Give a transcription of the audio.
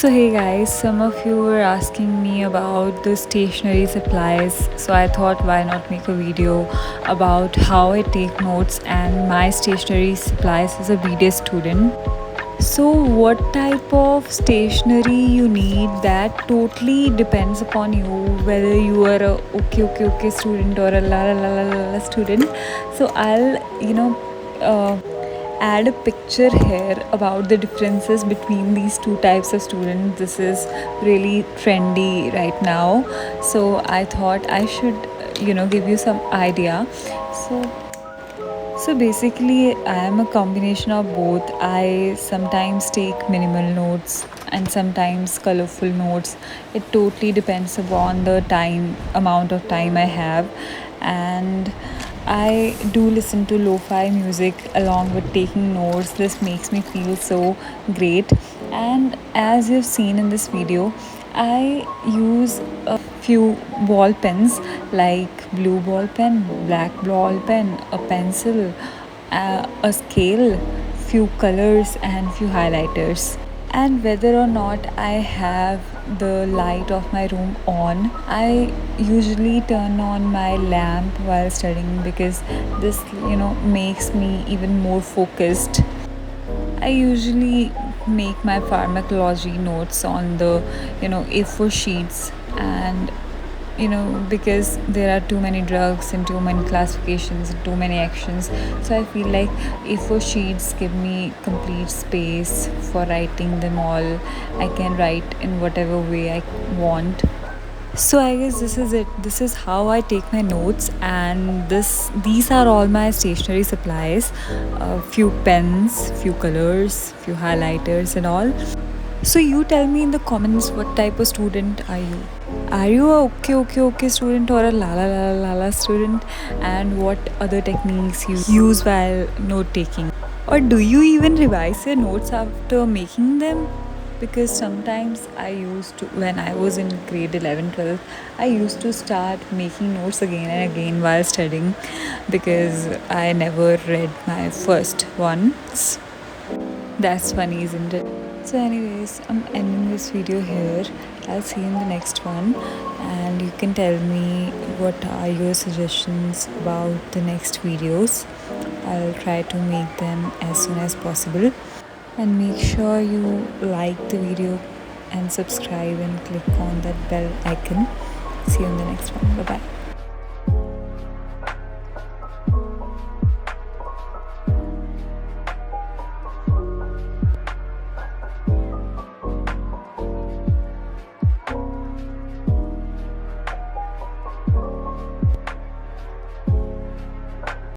So hey guys, some of you were asking me about the stationery supplies, so I thought why not make a video about how I take notes and my stationery supplies as a BDS student. So what type of stationery you need, that totally depends upon you, whether you are a okay student or a la student. So I'll add a picture here about the differences between these two types of students. This is really trendy right now, so I thought I should give you some idea. So basically, I am a combination of both. I sometimes take minimal notes and sometimes colorful notes. It totally depends upon the amount of time I have. And I do listen to lo-fi music along with taking notes. This makes me feel so great. And as you've seen in this video, I use a few ball pens like blue ball pen, black ball pen, a pencil, a scale, few colors and few highlighters. And whether or not I have the light of my room on, I usually turn on my lamp while studying because this makes me even more focused. I usually make my pharmacology notes on the A4 sheets, and because there are too many drugs and too many classifications and too many actions, so I feel like A4 sheets give me complete space for writing them all. I can write in whatever way I want. So I guess this is it. This is how I take my notes, and these are all my stationery supplies. A few pens, few colors, few highlighters and all. So you tell me in the comments, what type of student are you? Are you a okay student or a la la student? And what other techniques you use while note taking? Or do you even revise your notes after making them? Because sometimes I used to, when I was in grade 11, 12, I used to start making notes again and again while studying because I never read my first ones. That's funny, isn't it? So anyways, I'm ending this video here. I'll see you in the next one, and you can tell me what are your suggestions about the next videos. I'll try to make them as soon as possible. And make sure you like the video and subscribe and click on that bell icon. See you in the next one. Bye bye.